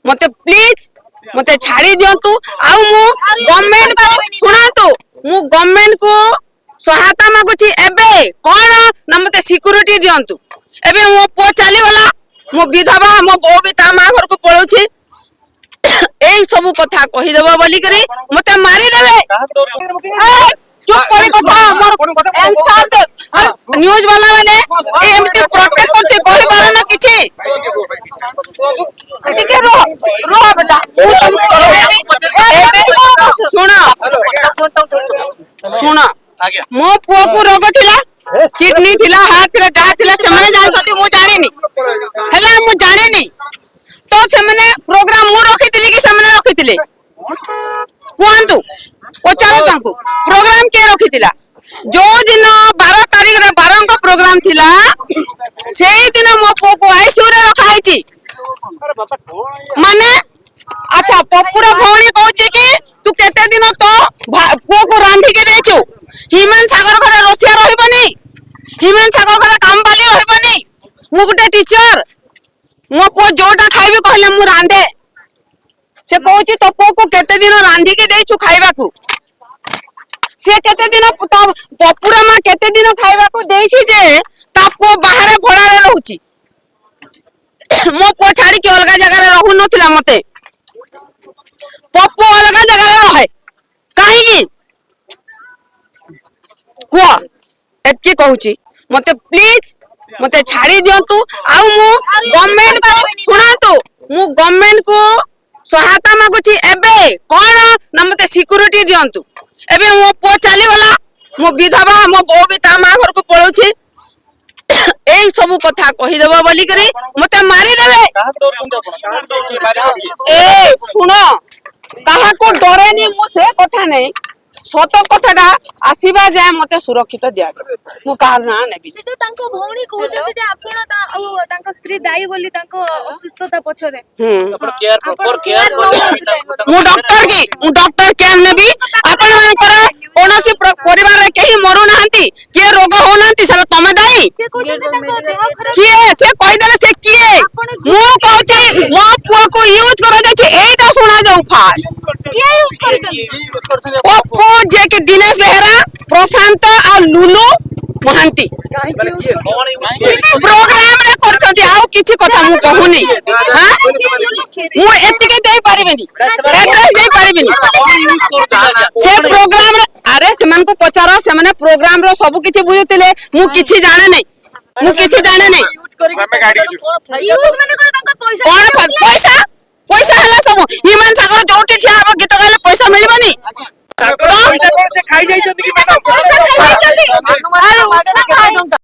मते प्लीज मते छाड़ी दियंतु आउ मु गवर्नमेंट को सुनातु मु गवर्नमेंट को सहायता मागुची एबे कोन ना मते सिक्योरिटी दियंतु एबे मो पो चली गला मो विधवा मो बो भी ता मा घर को पळुची एई सब कथा कहि देबो बोली करी मते मारी देबे चुप करे कथा मोर आंसर दे न्यूज़ वाला माने एमती प्रोटेक्ट करछे कहि पारो ना किछि ठीक है रो बेटा सुना मो पुओ को रोग थिला किडनी थिला हार्ट थिला जा थिला से माने जा छथि मु जानिनी हेला मु जानिनी तो से माने प्रोग्राम मु रखिथिले कि से माने रखिथिले कुआंतु पचारो तांको प्रोग्राम के रखिथिला जो दिन 12 तारीख रे 12 का प्रोग्राम थिला सेही दिन मो पुओ को आईसीयू रे रखाइची माने अच्छा पपुरा भौणी कहूची कि तू केते दिन तो पुओ को रांधी के देछु हिमन सागर घरे रोसिया रहबनी हिमन सागर घरे काम बाली रहबनी मु गुटे टीचर मो पुओ जोटा खाइबे कहले मु रांधे से कहूची तो पुओ को केते दिन रांधी के देछु खाइबा को से केते दिन पपुरा मा केते दिन खाइबा को देछि जे ता पुओ बाहर भड़ा रे रहूची मो पुओ छाड़ी के अलग जगह रहु नथिला मते पप्पू अलग जगह रहे कहीं कुआ एतकी कहूची मते प्लीज मते छाड़ी दियंतु आउ मु गवर्नमेंट को सुनातु मु गवर्नमेंट को सहायता मागुची एबे कोन ना मते सिक्योरिटी दियंतु एबे मो पो चली गला मो विधवा मो बो भी ता मा घर को पळुची एई सब कथा कहि देबो बोली करी मते मारी देबे ए सुनो कहा को डरे नी मु से कथा नहीं सत कथाटा आसीबा जाय मते सुरक्षित दिया मु कार ना नेबी से जो तांको भौणी कहउछथि जे आपण तांको स्त्री दाई बोली तांको असुस्थता पछरे आपण केयर प्रॉपर केयर मु डॉक्टर केयर नेबी आपण मानकर कोनोसी परिवार रे केही मरु नांती के रोग हो नांती सर तमे दाई से कहउछथि तांको देह खराब किए से कहि दे से किए मु कहउछि मो पुआ को यूज कर देछि एटा सुना जाऊ फास्ट किए यूज करछथि ओ पो जे के दिनेश बेहरा प्रशांत आ लुलु महांती प्रोग्राम रे करछथि आउ किछि कथा मु कहूनी हां मु एतिके देई परिबेनी एड्रेस देई परिबेनी से प्रोग्राम रे अरे सेमन को पचारो से माने प्रोग्राम रो सब किछि बुझुतिले मु किछि जाने नै मु किछि जाने नै यूज माने कर तांको पैसा पैसा